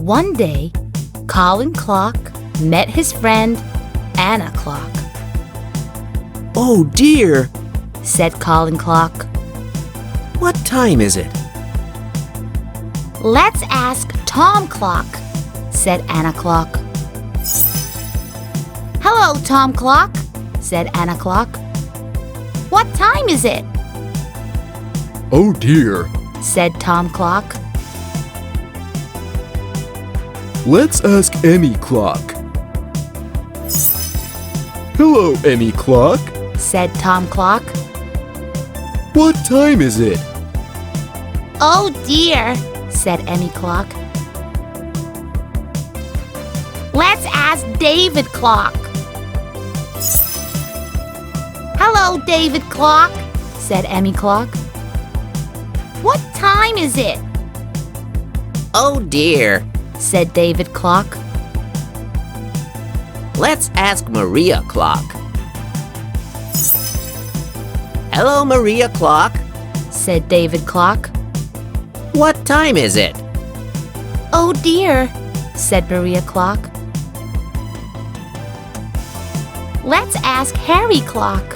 One day, Colin Clock met his friend Anna Clock. "Oh dear," said Colin Clock. "what time is it?" "Let's ask Tom Clock," said Anna Clock. "Hello, Tom Clock," said Anna Clock. "What time is it?" "Oh dear," said Tom Clock. "let's ask Emi Clock." "Hello, Emi Clock," said Tom Clock. "what time is it?" "Oh dear," said Emi Clock. "Let's ask David Clock." "Hello, David Clock," said Emi Clock. "What time is it?" "Oh dear," said David Clock. let's ask Maria Clock." "Hello, Maria Clock," said David Clock. "what time is it?" "Oh dear," said Maria Clock. "Let's ask Harry Clock."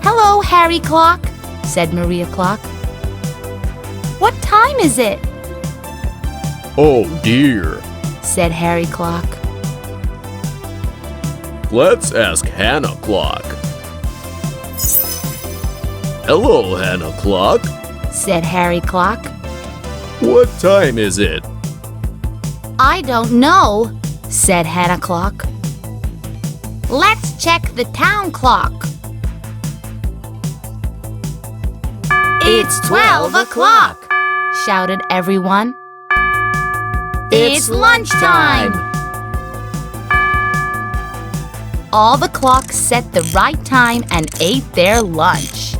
"Hello, Harry Clock," said Maria Clock. "What time is it?" "Oh dear," said Harry Clock. let's ask Hannah Clock." "Hello, Hannah Clock, said Harry Clock. what time is it?" "I don't know," said Hannah Clock. "Let's check the town clock." "It's 12 o'clock," shouted everyone. "It's lunchtime." All the clocks set the right time and ate their lunch.